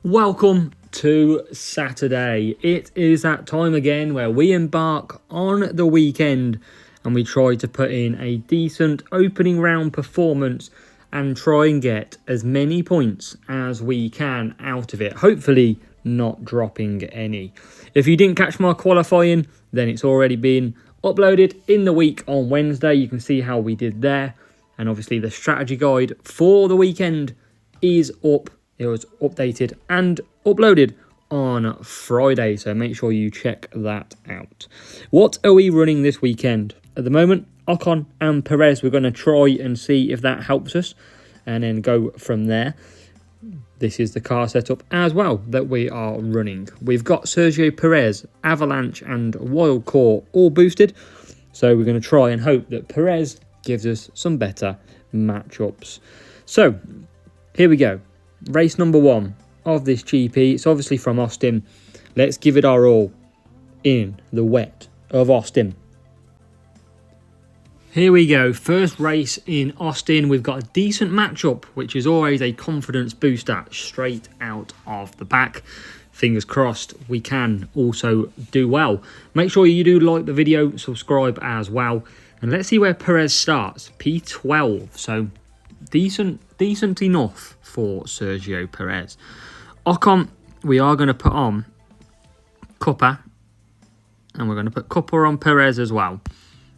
Welcome to Saturday. It is that time again where we embark on the weekend and we try to put in a decent opening round performance and try and get as many points as we can out of it. Hopefully not dropping any. If you didn't catch my qualifying, then it's already been uploaded in the week on Wednesday. You can see how we did there. And obviously the strategy guide for the weekend is up. It was updated and uploaded on Friday, so make sure you check that out. What are we running this weekend? At the moment, Ocon and Perez, we're going to try and see if that helps us and then go from there. This is the car setup as well that we are running. We've got Sergio Perez, Avalanche and Wild Core all boosted, so we're going to try and hope that Perez gives us some better matchups. So, here we go. Race number 1 of this GP. It's obviously from Austin. Let's give it our all in the wet of Austin. Here we go. First race in Austin. We've got a decent matchup, which is always a confidence booster straight out of the back. Fingers crossed we can also do well. Make sure you do like the video, subscribe as well. And let's see where Perez starts. P12. So decent enough for Sergio Perez. Ocon, we are going to put on Cuppa, and we're going to put Cuppa on Perez as well,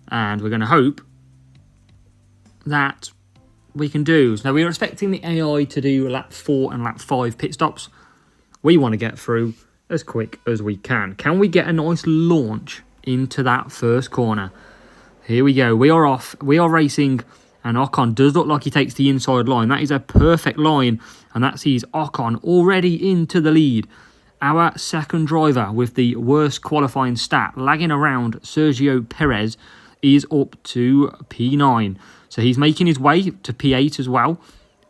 and we're going to hope that we can do. Now, we are expecting the AI to do lap 4 and lap 5 pit stops. We want to get through as quick as we can. Can we get a nice launch into that first corner? Here we go. We are off. We are racing. And Ocon does look like he takes the inside line. That is a perfect line. And that sees Ocon already into the lead. Our second driver with the worst qualifying stat, lagging around Sergio Perez, is up to P9. So he's making his way to P8 as well.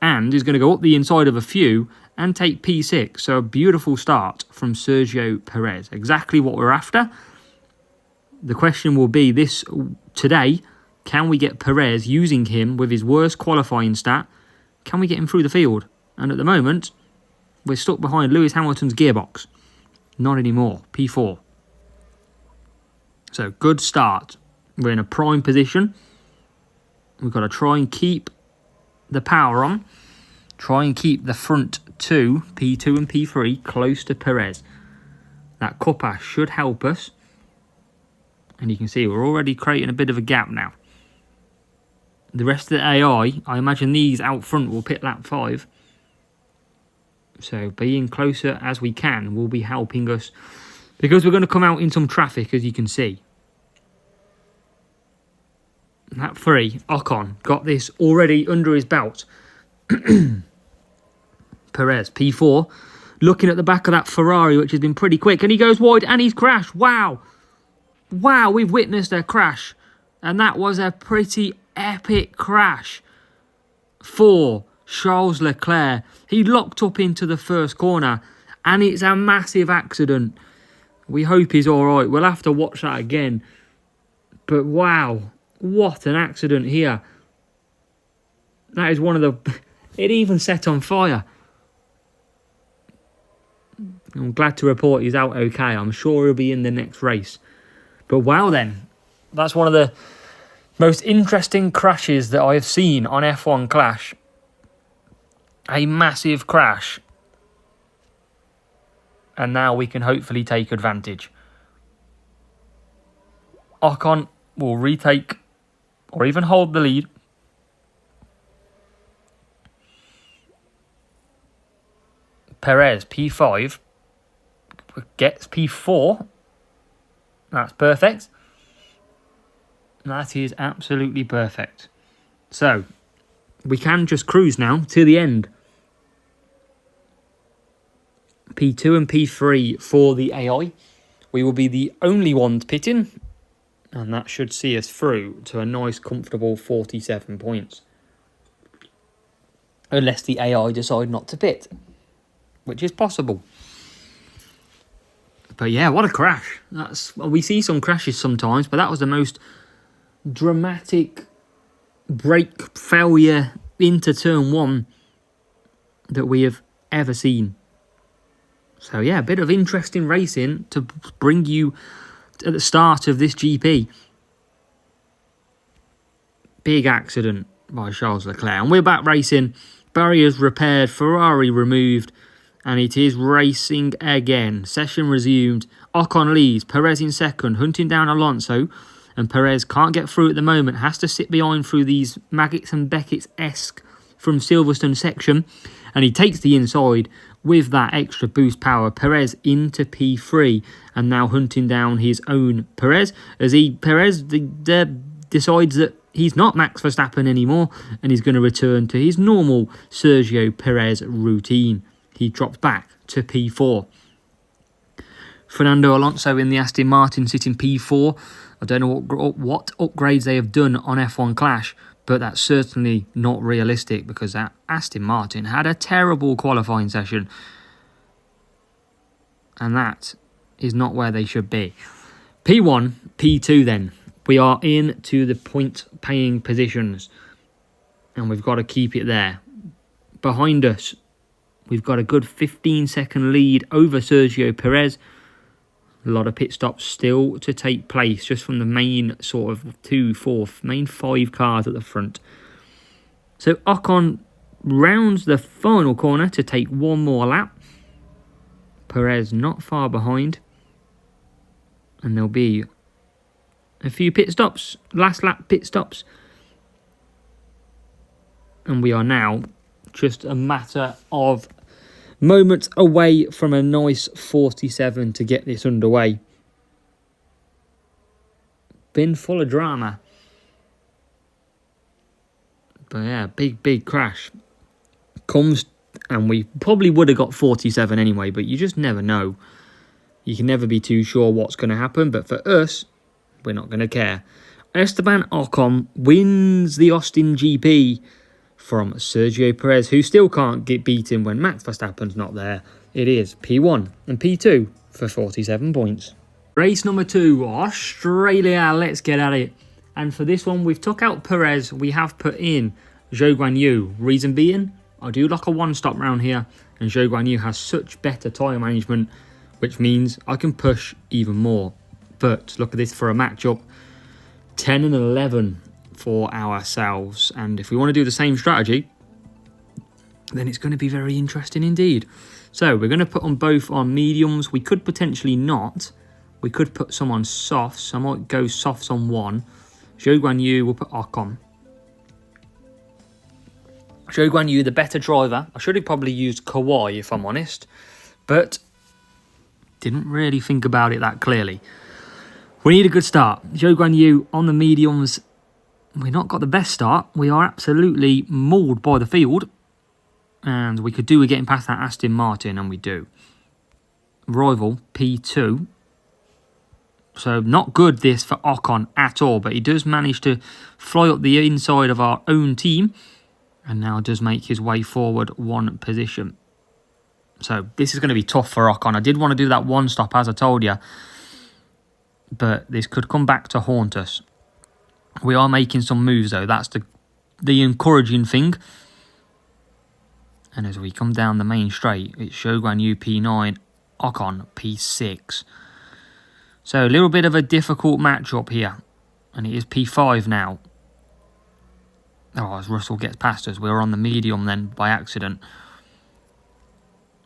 And he's going to go up the inside of a few and take P6. So a beautiful start from Sergio Perez. Exactly what we're after. The question will be this today. Can we get Perez, using him with his worst qualifying stat, can we get him through the field? And at the moment, we're stuck behind Lewis Hamilton's gearbox. Not anymore. P4. So, good start. We're in a prime position. We've got to try and keep the power on. Try and keep the front two, P2 and P3, close to Perez. That Cuppa should help us. And you can see we're already creating a bit of a gap now. The rest of the AI, I imagine these out front will pit lap 5. So being closer as we can will be helping us, because we're going to come out in some traffic, as you can see. Lap 3, Ocon got this already under his belt. Perez, P4, looking at the back of that Ferrari, which has been pretty quick. And he goes wide and he's crashed. Wow. Wow, we've witnessed a crash. And that was a pretty epic crash for Charles Leclerc. He locked up into the first corner and it's a massive accident. We hope he's all right. We'll have to watch that again. But wow, what an accident here. That is one of the... It even set on fire. I'm glad to report he's out okay. I'm sure he'll be in the next race. But wow then, that's one of the most interesting crashes that I have seen on F1 Clash. A massive crash. And now we can hopefully take advantage. Ocon will retake or even hold the lead. Perez, P5, gets P4. That's perfect. That is absolutely perfect. So, we can just cruise now to the end. P2 and P3 for the AI. We will be the only ones pitting. And that should see us through to a nice, comfortable 47 points. Unless the AI decide not to pit, which is possible. But yeah, what a crash. We see some crashes sometimes, but that was the most dramatic brake failure into turn 1 that we have ever seen. So yeah, a bit of interesting racing to bring you at the start of this GP. Big accident by Charles Leclerc. And we're back racing. Barriers repaired, Ferrari removed, and it is racing again. Session resumed. Ocon leads, Perez in second, hunting down Alonso. And Perez can't get through at the moment, has to sit behind through these Maggots and Beckett's-esque from Silverstone section. And he takes the inside with that extra boost power. Perez into P3 and now hunting down his own Perez as Perez decides that he's not Max Verstappen anymore and he's going to return to his normal Sergio Perez routine. He drops back to P4. Fernando Alonso in the Aston Martin sitting P4. I don't know what upgrades they have done on F1 Clash, but that's certainly not realistic because that Aston Martin had a terrible qualifying session. And that is not where they should be. P1, P2 then. We are into the point-paying positions. And we've got to keep it there. Behind us, we've got a good 15-second lead over Sergio Perez. A lot of pit stops still to take place just from the main sort of main 5 cars at the front. So Ocon rounds the final corner to take one more lap. Perez not far behind. And there'll be a few pit stops, last lap pit stops. And we are now just a matter of moments away from a nice 47 to get this underway. Been full of drama. But yeah, big crash. Comes, and we probably would have got 47 anyway, but you just never know. You can never be too sure what's going to happen, but for us, we're not going to care. Esteban Ocon wins the Austin GP from Sergio Perez, who still can't get beaten when Max Verstappen's not there. It is P1 and P2 for 47 points. Race number 2, Australia. Let's get at it. And for this one, we've took out Perez. We have put in Zhou Guanyu. Reason being, I do like a one-stop round here, and Zhou Guanyu has such better tyre management, which means I can push even more. But look at this for a matchup. 10 and 11 for ourselves. And if we want to do the same strategy, then it's going to be very interesting indeed. So we're going to put on both on mediums. We could potentially not. We could put some on softs. I might go softs on one. Zhou Guanyu, we'll put Ocon. Zhou Guanyu, the better driver. I should have probably used Kawhi if I'm honest. But didn't really think about it that clearly. We need a good start. Zhou Guanyu on the mediums. We've not got the best start. We are absolutely mauled by the field. And we could do with getting past that Aston Martin, and we do. Rival, P2. So not good this for Ocon at all, but he does manage to fly up the inside of our own team. And now does make his way forward one position. So this is going to be tough for Ocon. I did want to do that one stop, as I told you. But this could come back to haunt us. We are making some moves, though. That's the encouraging thing. And as we come down the main straight, it's Zhou Guanyu P9, Ocon P6. So a little bit of a difficult matchup here. And it is P5 now. Oh, as Russell gets past us. We're on the medium then by accident.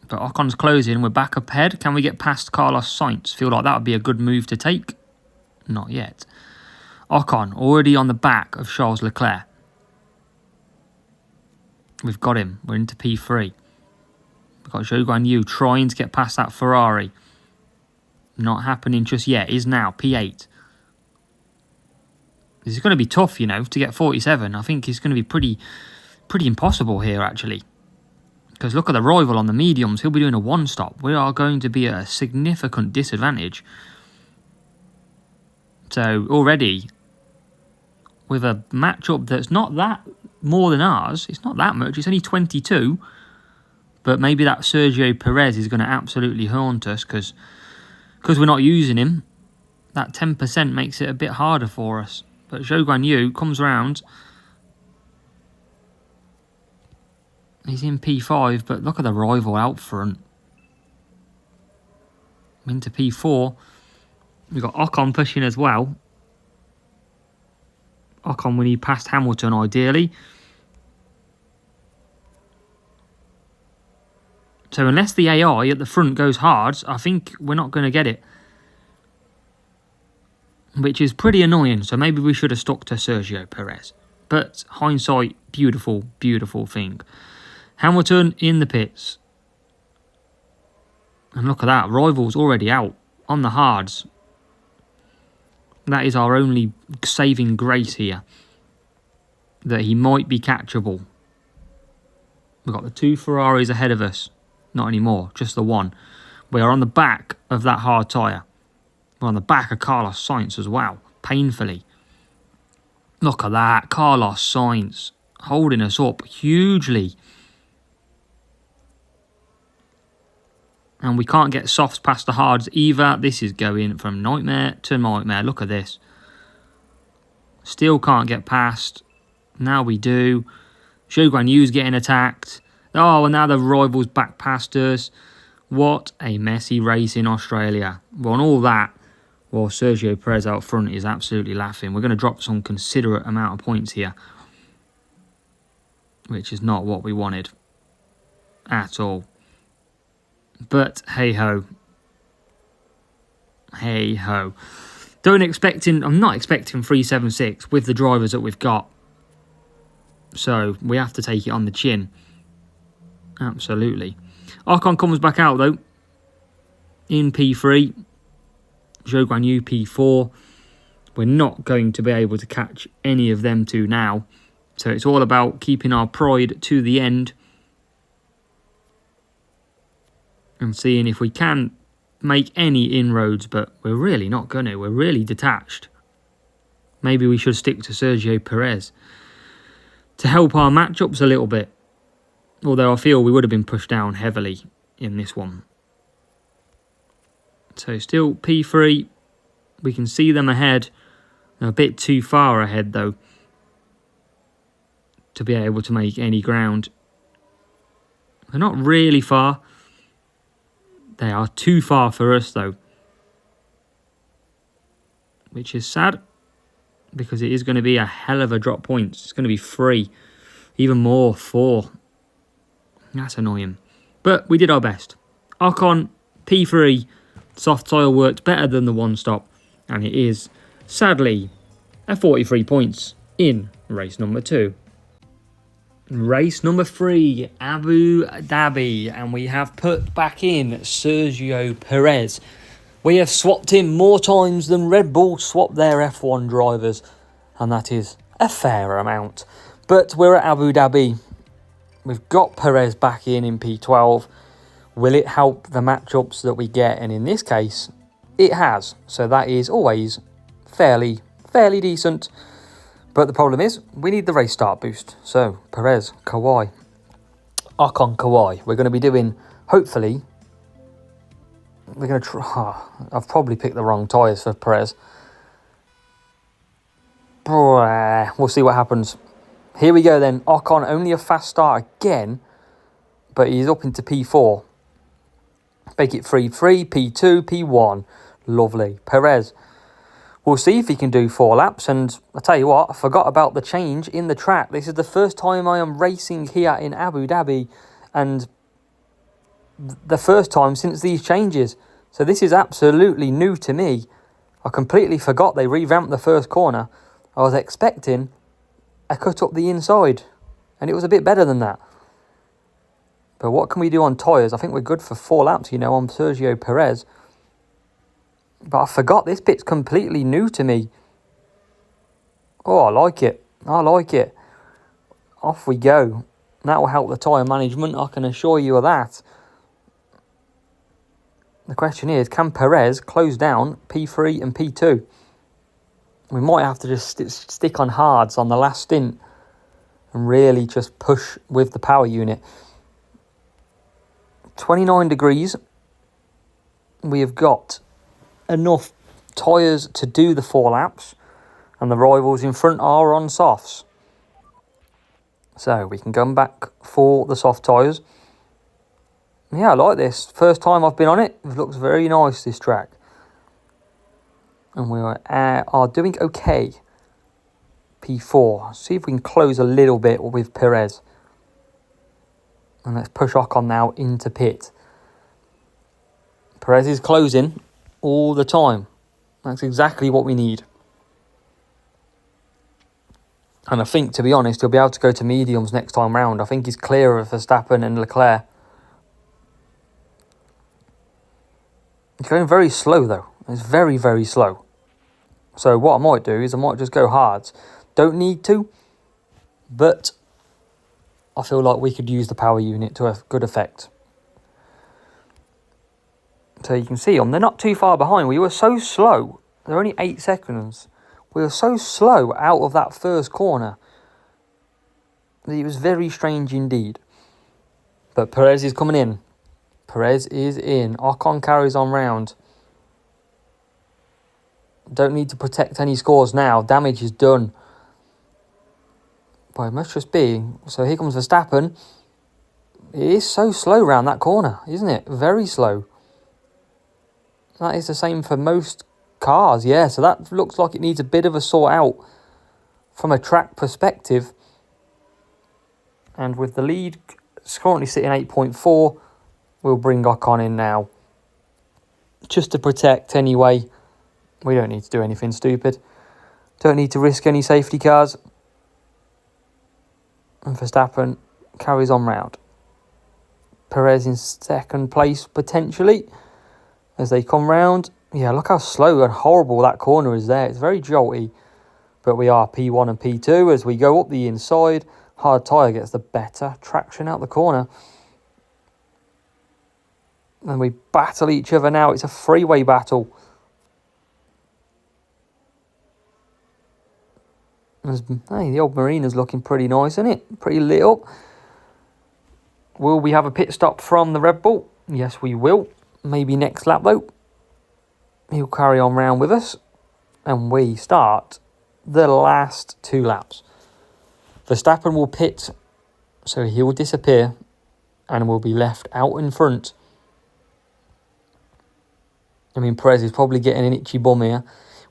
But Ocon's closing. We're back up ahead. Can we get past Carlos Sainz? Feel like that would be a good move to take. Not yet. Ocon already on the back of Charles Leclerc. We've got him. We're into P3. We've got Zhou Guanyu trying to get past that Ferrari. Not happening just yet. Is now P8. This is going to be tough, you know, to get 47. I think it's going to be pretty impossible here, actually. Because look at the rival on the mediums. He'll be doing a one-stop. We are going to be at a significant disadvantage. So already, with a matchup that's not that more than ours, it's not that much. It's only 22. But maybe that Sergio Perez is going to absolutely haunt us because we're not using him. That 10% makes it a bit harder for us. But Zhou Guanyu comes round. He's in P5, but look at the rival out front. into P4. We've got Ocon pushing as well. Ocon we need past Hamilton ideally. So unless the AI at the front goes hard, I think we're not going to get it. Which is pretty annoying, so maybe we should have stuck to Sergio Perez. But hindsight, beautiful, beautiful thing. Hamilton in the pits. And look at that, Rival's already out on the hards. That is our only saving grace here. That he might be catchable. We've got the 2 Ferraris ahead of us. Not anymore, just the 1. We are on the back of that hard tyre. We're on the back of Carlos Sainz as well, painfully. Look at that, Carlos Sainz holding us up hugely. And we can't get softs past the hards either. This is going from nightmare to nightmare. Look at this. Still can't get past. Now we do. Zhou Guanyu's getting attacked. Oh, and now the Rival's back past us. What a messy race in Australia. Well, and all that, well, Sergio Perez out front is absolutely laughing. We're going to drop some considerate amount of points here. Which is not what we wanted. At all. But hey-ho. Hey-ho. I'm not expecting 376 with the drivers that we've got. So we have to take it on the chin. Absolutely. Ocon comes back out though. In P3. Zhou Guanyu P4. We're not going to be able to catch any of them two now. So it's all about keeping our pride to the end. And seeing if we can make any inroads. But we're really not going to. We're really detached. Maybe we should stick to Sergio Perez. To help our matchups a little bit. Although I feel we would have been pushed down heavily in this one. So still P3. We can see them ahead. They're a bit too far ahead though. To be able to make any ground. They're not really far. They are too far for us though. Which is sad. Because it is going to be a hell of a drop points. It's going to be 3. Even more, 4. That's annoying. But we did our best. Ocon, P3, soft tyre worked better than the 1-stop. And it is, sadly, a 43 points in race number 2. Race number 3, Abu Dhabi. And we have put back in Sergio Perez. We have swapped him more times than Red Bull swapped their F1 drivers. And that is a fair amount. But we're at Abu Dhabi. We've got Perez back in P12. Will it help the matchups that we get? And in this case, it has. So that is always fairly decent. But the problem is, we need the race start boost. So, Perez, Kawai, Ocon, Kawai. We're going to be doing, hopefully, we're going to try... I've probably picked the wrong tyres for Perez. We'll see what happens. Here we go then. Ocon, only a fast start again. But he's up into P4. Make it 3-3, P2, P1. Lovely. Perez. We'll see if he can do 4 laps. And I tell you what, I forgot about the change in the track. This is the first time I am racing here in Abu Dhabi. And the first time since these changes. So this is absolutely new to me. I completely forgot they revamped the first corner. I was expecting a cut up the inside. And it was a bit better than that. But what can we do on tyres? I think we're good for 4 laps, on Sergio Perez. But I forgot this bit's completely new to me. Oh, I like it. I like it. Off we go. That will help the tyre management, I can assure you of that. The question is, can Perez close down P3 and P2? We might have to just stick on hards on the last stint and really just push with the power unit. 29 degrees. We have got enough tyres to do the 4 laps, and the rivals in front are on softs. So we can come back for the soft tyres. Yeah, I like this. First time I've been on it. It looks very nice, this track. And we are doing okay. P4. See if we can close a little bit with Perez. And let's push Ocon now into pit. Perez is closing all the time. That's exactly what we need. And I think, to be honest, he'll be able to go to mediums next time round. I think he's clear of Verstappen and Leclerc. He's going very slow, though. It's very, very slow. So what I might do is I might just go hards. Don't need to, but I feel like we could use the power unit to a good effect. So you can see them. They're not too far behind. We were so slow. They're only 8 seconds. We were so slow out of that first corner. It was very strange indeed. But Perez is coming in. Perez is in. Ocon carries on round. Don't need to protect any scores now. Damage is done. But it must just be. So here comes Verstappen. It is so slow round that corner, isn't it? Very slow. That is the same for most cars, yeah. So that looks like it needs a bit of a sort out from a track perspective. And with the lead currently sitting 8.4, we'll bring Ocon in now. Just to protect anyway. We don't need to do anything stupid. Don't need to risk any safety cars. And Verstappen carries on round. Perez in second place potentially as they come round. Yeah, look how slow and horrible that corner is there. It's very jolty. But we are P1 and P2 as we go up the inside. Hard tyre gets the better traction out the corner. And we battle each other now. It's a freeway battle. Hey, the old Marina's looking pretty nice, isn't it? Pretty lit up. Will we have a pit stop from the Red Bull? Yes, we will. Maybe next lap, though. He'll carry on round with us. And we start the last 2 laps. Verstappen will pit, so he will disappear and will be left out in front. I mean, Perez is probably getting an itchy bum here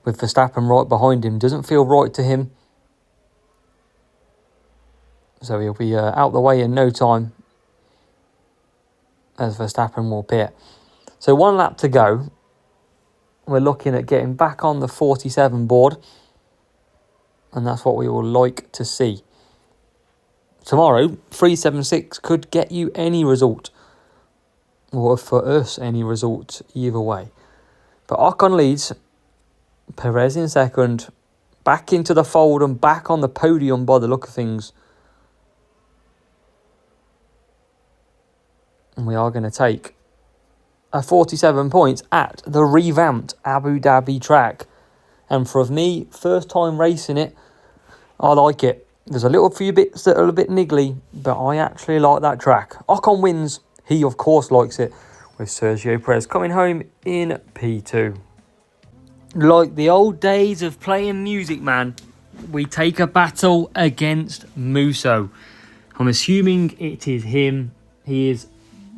with Verstappen right behind him. Doesn't feel right to him. So he'll be out the way in no time as Verstappen will pit. So 1 lap to go. We're looking at getting back on the 47 board. And that's what we will like to see. Tomorrow, 376 could get you any result. Or for us, any result either way. But Ocon leads. Perez in second. Back into the fold and back on the podium by the look of things. And we are going to take 47 points at the revamped Abu Dhabi track. And for me, first time racing it, I like it. There's a little few bits that are a bit niggly, but I actually like that track. Ocon wins. He, of course, likes it, with Sergio Perez coming home in P2. Like the old days of playing Music Man, we take a battle against Musso. I'm assuming it is him. He is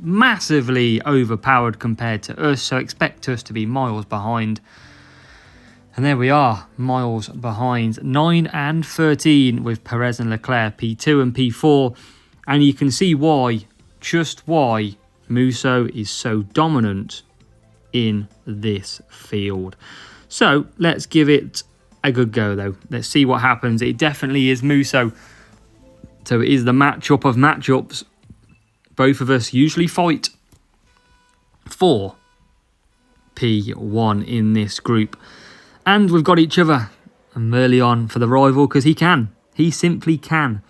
massively overpowered compared to us, so expect us to be miles behind. And there we are, miles behind. 9 and 13 with Perez and Leclerc, P2 and P4. And you can see why, just why, Musso is so dominant in this field. So let's give it a good go, though. Let's see what happens. It definitely is Musso. So it is the matchup of matchups. Both of us usually fight for P1 in this group. And we've got each other. And Merley on for the rival because he can. He simply can.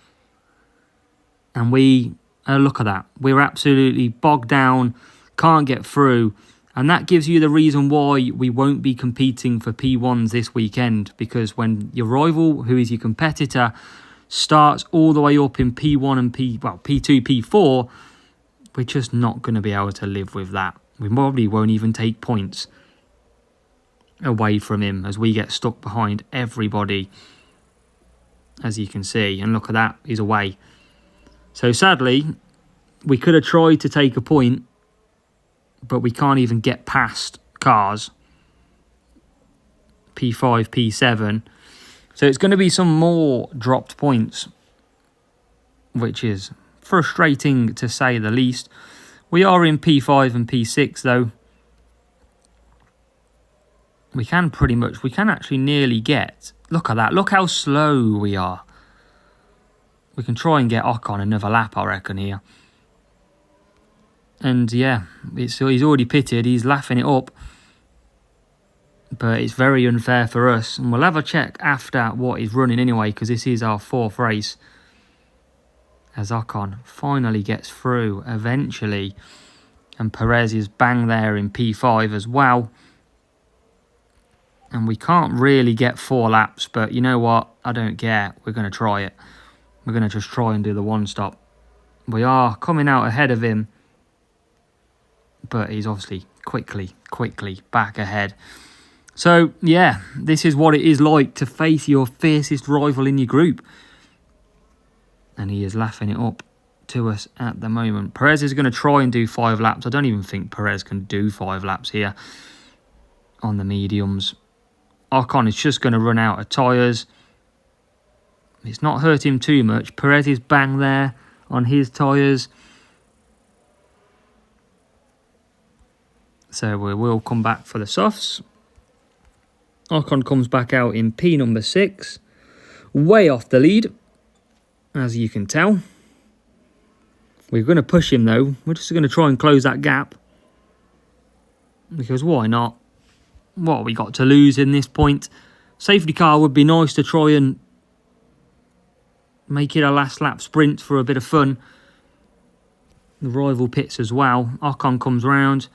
And we, look at that. We're absolutely bogged down. Can't get through. And that gives you the reason why we won't be competing for P1s this weekend. Because when your rival, who is your competitor, starts all the way up in P1 and P2, P4, we're just not going to be able to live with that. We probably won't even take points away from him as we get stuck behind everybody, as you can see. And look at that, he's away. So sadly, we could have tried to take a point but we can't even get past cars. P5, P7. So it's going to be some more dropped points, which is frustrating to say the least. We are in P5 and P6 though. We can actually nearly get, look at that, look how slow we are. We can try and get Ocon another lap, I reckon, here. And yeah, he's already pitted, he's laughing it up. But it's very unfair for us. And we'll have a check after what he's running anyway, because this is our 4th race. As Ocon finally gets through eventually. And Perez is bang there in P5 as well. And we can't really get 4 laps, but you know what? I don't care. We're going to try it. We're going to just try and do the 1-stop. We are coming out ahead of him. But he's obviously quickly back ahead. So, yeah, this is what it is like to face your fiercest rival in your group. And he is laughing it up to us at the moment. Perez is going to try and do 5 laps. I don't even think Perez can do 5 laps here on the mediums. Ocon is just going to run out of tyres. It's not hurt him too much. Perez is bang there on his tyres. So we will come back for the softs. Ocon comes back out in P number 6. Way off the lead, as you can tell. We're going to push him though. We're just going to try and close that gap. Because why not? What have we got to lose in this point? Safety car would be nice to try and make it a last lap sprint for a bit of fun. The rival pits as well. Ocon comes round.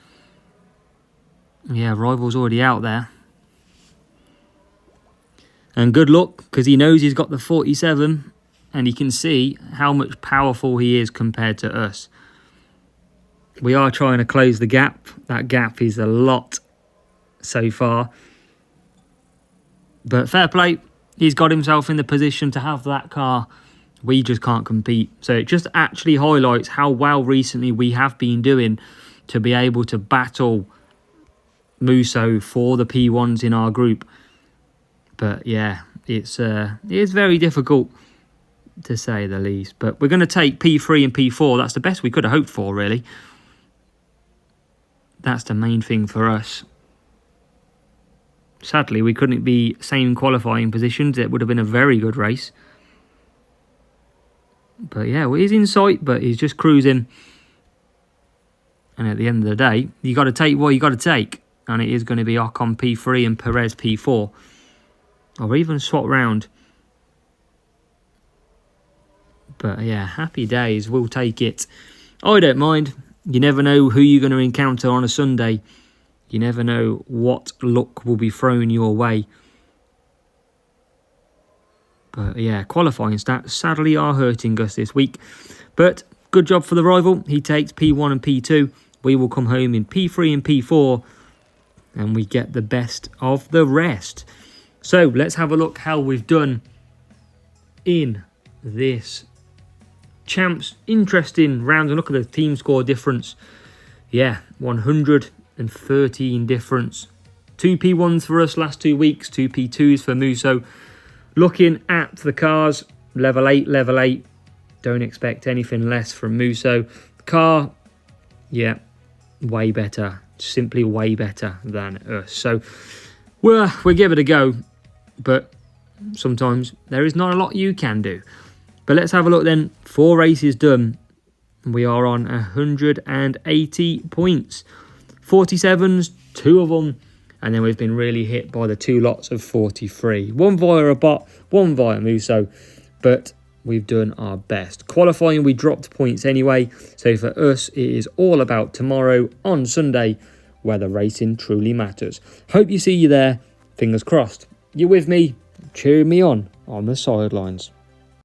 Yeah, rival's already out there. And good luck, because he knows he's got the 47 and he can see how much powerful he is compared to us. We are trying to close the gap. That gap is a lot so far. But fair play, he's got himself in the position to have that car. We just can't compete. So it just actually highlights how well recently we have been doing to be able to battle Musso for the P1s in our group. But yeah, it is very difficult to say the least. But we're going to take P3 and P4. That's the best we could have hoped for, really. That's the main thing for us. Sadly, we couldn't be same qualifying positions. It would have been a very good race. But yeah, well, he's in sight, but he's just cruising. And at the end of the day, you got to take what you got to take. And it is going to be Ocon P3 and Perez P4. Or even swap round. But yeah, happy days. We'll take it. I don't mind. You never know who you're going to encounter on a Sunday. You never know what luck will be thrown your way. But yeah, qualifying stats sadly are hurting us this week. But good job for the rival. He takes P1 and P2. We will come home in P3 and P4. And we get the best of the rest. So let's have a look how we've done in this Champs. Interesting round. And look at the team score difference. Yeah, 113 difference. 2 P1s for us last 2 weeks. 2 P2s for Musso. Looking at the cars, level 8. Don't expect anything less from Musso. Car, yeah, way better. Simply way better than us. So we'll give it a go. But sometimes there is not a lot you can do. But let's have a look then. 4 races done. We are on 180 points. 47s, 2 of them. And then we've been really hit by the 2 lots of 43. 1 via a bot, 1 via Musso. But we've done our best. Qualifying, we dropped points anyway. So for us, it is all about tomorrow on Sunday, where the racing truly matters. Hope you see you there. Fingers crossed. You're with me, cheering me on the sidelines.